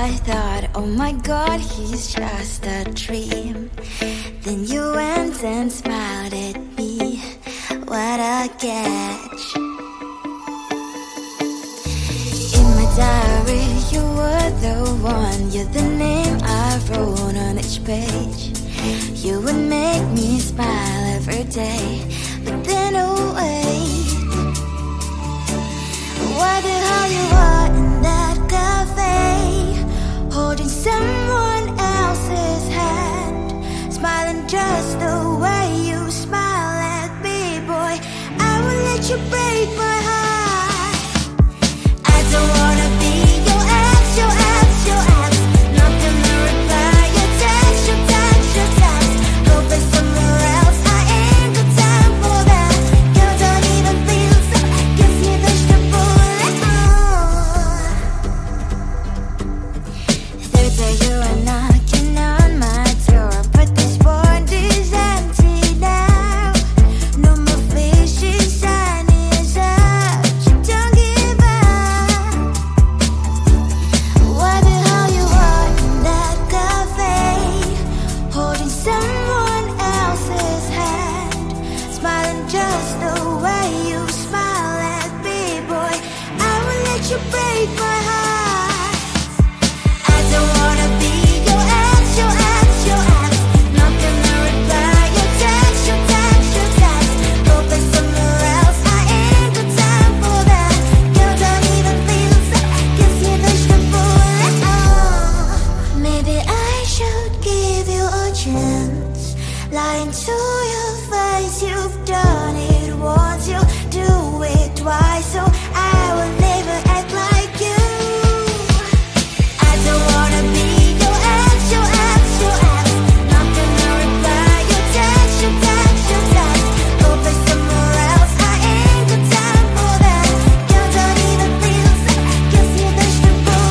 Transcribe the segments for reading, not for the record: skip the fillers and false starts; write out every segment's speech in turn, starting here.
I thought, oh my God, he's just a dream. Then you went and smiled at me. What a catch. In my diary, you were the one. You're the name I wrote on each page. You would make me smile every day. But then, oh wait, what the hell you are in that cafe, holding someone else's hand, smiling just the way you smile at me, boy. I will let you break my heart. I don't wanna be your ex, your ex, your ex. Not gonna reply your text, your text, your text. Go play somewhere else, I ain't got time for that. Girl, don't even feel so, kiss me vegetable. Third day you are knocking on my door, but this world is empty now. No more fishes, sun is up. You don't give up. What the hell you are in that cafe, holding someone else's hand, smiling just the way you smile at me, boy. I will let you break my heart. I don't wanna be your ex, your ex, your ex. Not gonna reply your text, your text, your text. Go play somewhere else, I ain't got time for that. Girl, don't even feel so, kiss me vegetable. Maybe I should give you a chance. Lying to your face, you've done it once, you do it twice, so I will never act like you. I don't wanna be your ex, your ex, your ex. Not gonna reply your text, your text, your text. Go play somewhere else, I ain't got time for that. Girl, don't even feel so, kiss me vegetable.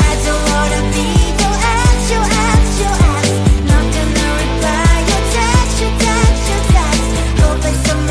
I don't wanna be your ex, your ex, your ex. Not gonna reply your text, your text, your text. Go play somewhere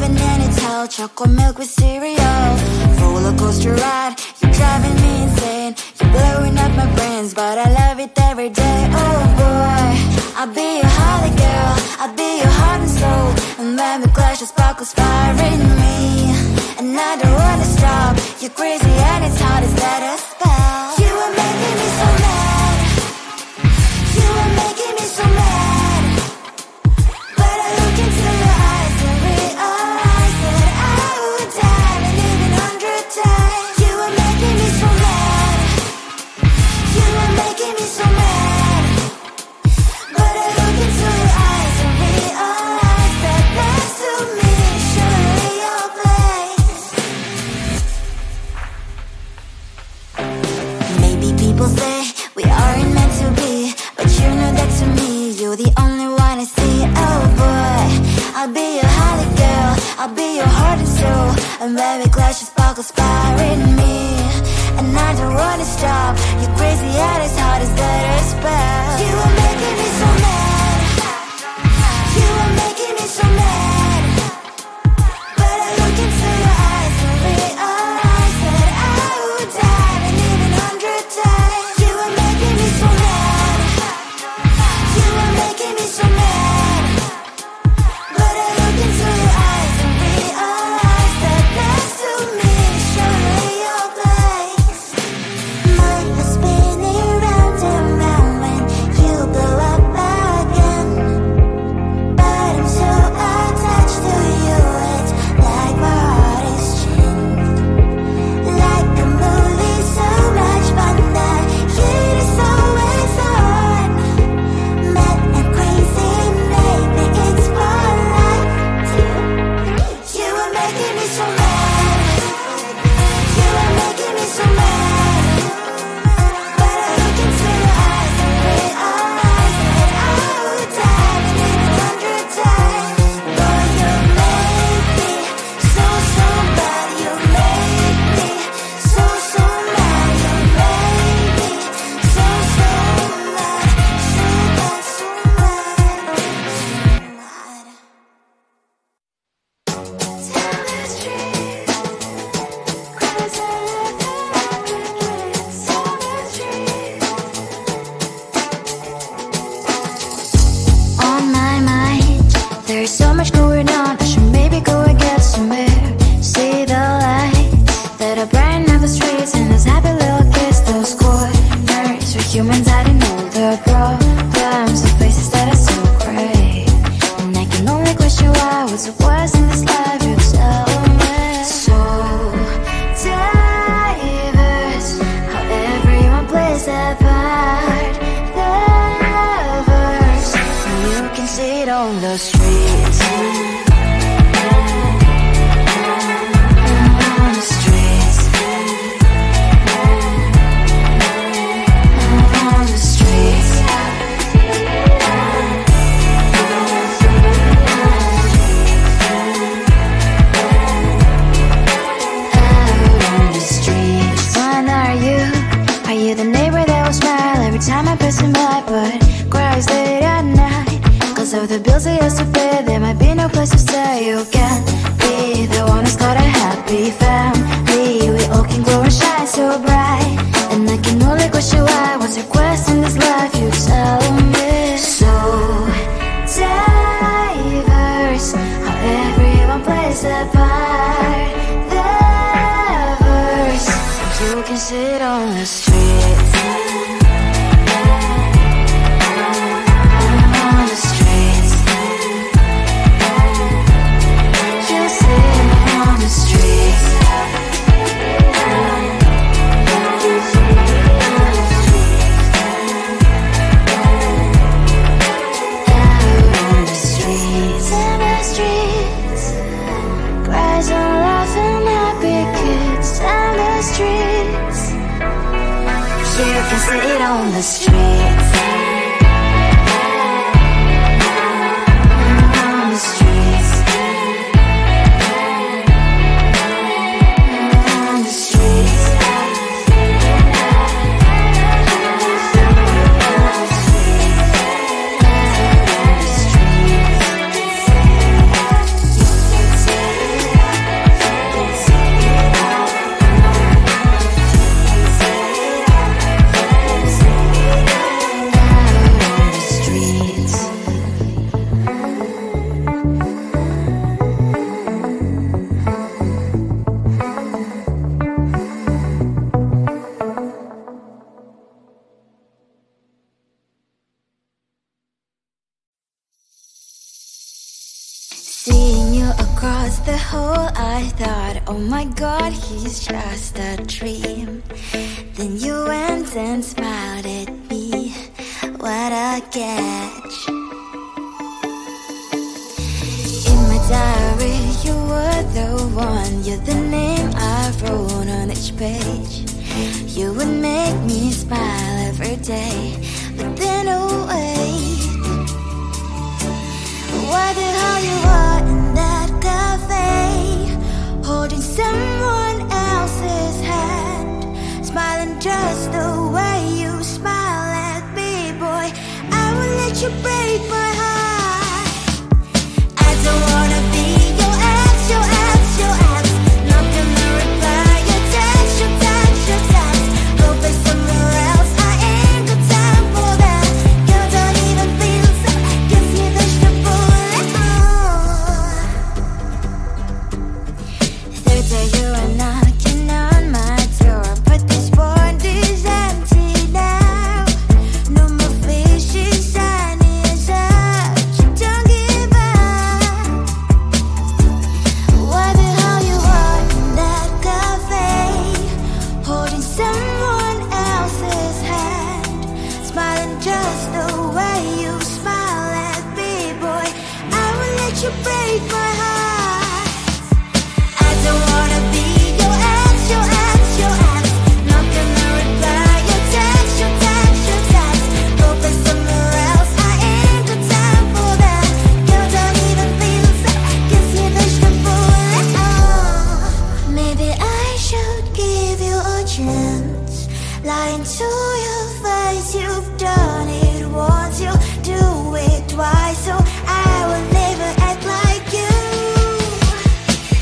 an anytime, chocolate milk with cereal. Roller coaster ride, you're driving me insane. You're blowing up my brains, but I love it every day. Oh boy, I'll be your holly girl, I'll be your heart and soul. And when we clash, the sparkles fire in me. And I don't wanna stop, you're crazy and it's hard as that a spell. You are making me so mad, you are making me so mad. But I look into your eyes and realize that I would die and even 100 times. You are making me so mad, you are making me so mad. But I look into your eyes and realize that next to me is surely your place. Maybe people say we aren't meant to be, but you know that to me, you're the only one I see. Oh boy, I'll be your holly girl, I'll be your heart and soul. And when we clash, the sparkles fire in me. And I don't wanna stop, you're crazy and as hard as that a spell. You are making me so mad, you are making me so mad. But I look into your eyes and realize that I would die and even 100 times. You are making me so mad, you are making me so mad. But I look into your eyes and realize that next to me is surely your place. Mine was spinning round and round when you blow up again. But I'm so attached to you, it's like my heart is chained. Like a movie, so much fun that heat is always on. Mad and crazy, maybe it's for life. 2, 3. You are making me so mad, you are making me so mad. But I look into your eyes and realize that I would die and even 100 times. Boy, you make me so, so bad. You make me so, so mad. You make me so, so mad. So bad, so mad, so mad. Down the street, cries all over crickets. Down the street. On my mind, there's so much going on. I should maybe go and get some air. See the lights that are brighten up the streets, and those happy little kids, those corners where humans hiding all their problems, the places that are so great. And I can only question why, what's the worst in this life, you tell me. So diverse, how everyone plays their part. Diverse, and you can see it on the streets. On the streets. On the streets. Out on the streets. When are you? Are you the neighbor that will smile every time I pass him by, but cries late at night? Cause of the bills he has to pay, there might be no place to stay. You can't be the one who's got a happy family. We all can glow and shine so bright. And I can only question why, what's your quest in this life, you tell me. So diverse, how everyone plays their part. Diverse, you can sit on the streets. On the streets. You sit on the streets. Out on the streets. In the streets. Cries and laughing happy kids. Down the streets. You can sit on the streets. On the streets. On the streets. On the streets. hole, I thought, oh my God, he's just a dream. Then you went and smiled at me. What a catch. In my diary, you were the one. You're the name I wrote on each page. You would make me smile every day. But then, oh wait, what the hell you are in that cafe, holding someone else's hand, smiling just the way you smile at me, boy. I will let you break my heart. I don't wanna be your ex, your ex, your ex. Not gonna reply your text, your text, your text. Go play somewhere else, I ain't got time for that. You don't even feel so, guess you dodged a bullet. Third day you are knocking on my door, but this board is empty now. No more fishes, sun is up, you don't give up. What the hell you are in that cafe, holding someone else's hand, smiling just the way you smile at me, boy. I will let you break my heart. I don't wanna be your ex, your ex, your ex. Not gonna reply your text, your text, your text. Go play somewhere else, I ain't got time for that. You don't even feel so, guess you dodged a bullet. Maybe I should give you a chance. Lying to your face, you've done it once, you do it twice, so I will never act like you.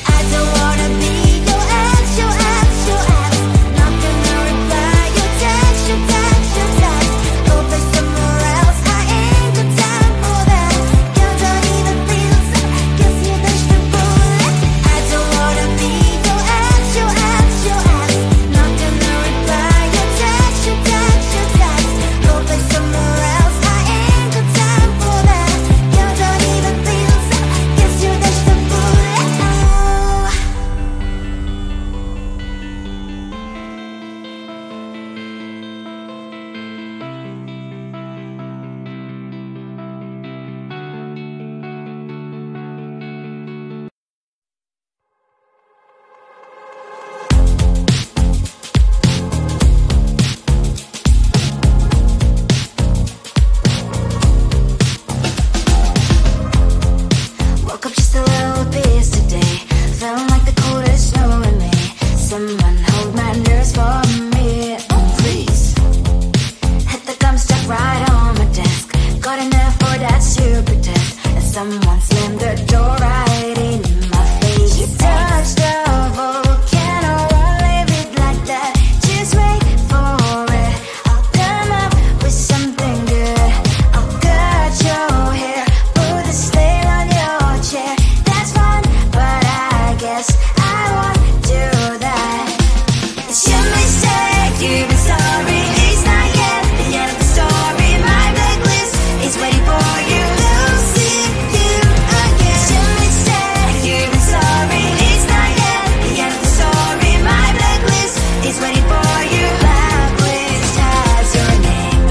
I don't wanna be your ex, your ex, your ex. Not gonna reply your text, your text, your text. Go play somewhere else, I ain't got time for that. You don't even feel so, guess you dodged a bullet. I don't wanna be your ex, your ex, your ex. Not gonna reply your text, your text, your text. Go play somewhere else, I ain't got time for that. You don't even feel so, guess you dodged a bullet. Woke up just a little pissed today. Feeling like the coldest snow in me. Someone hold my nerves for me, oh please. Hit the gum stuck right on my desk. Got enough for that stupid test. And someone slammed the door right in my face. You touched a volcano, won't leave it like that. Just wait for it. I'll come up with something good. I'll cut your hair, put a slate on your chair. That's fun, but I guess I won't do that. It's your mistake, you've been sorry. It's not yet the end of the story. My blacklist is waiting for you. Losing you again. It's your mistake, you've been sorry. It's not yet the end of the story. My blacklist is waiting for you. Blacklist has your name.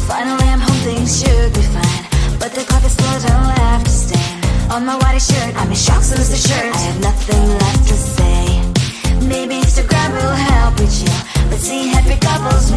Finally I'm home, things should be fine, but the coffee still don't have to stain on my white shirt. I'm in shock, so lose the shirt. I have nothing left to say. Maybe Instagram will help with you, but see happy couples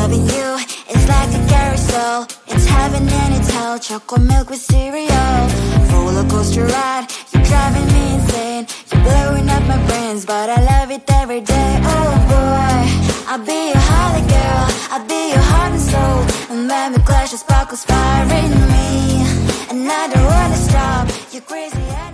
Loving you is like a carousel. It's heaven and it's hell. Chocolate milk with cereal. Roller coaster ride. You're driving me insane. You're blowing up my brains, but I love it every day. Oh boy, I'll be your holly girl. I'll be your heart and soul. And when we clash, the sparkles fire in me. And I don't wanna stop. You're crazy and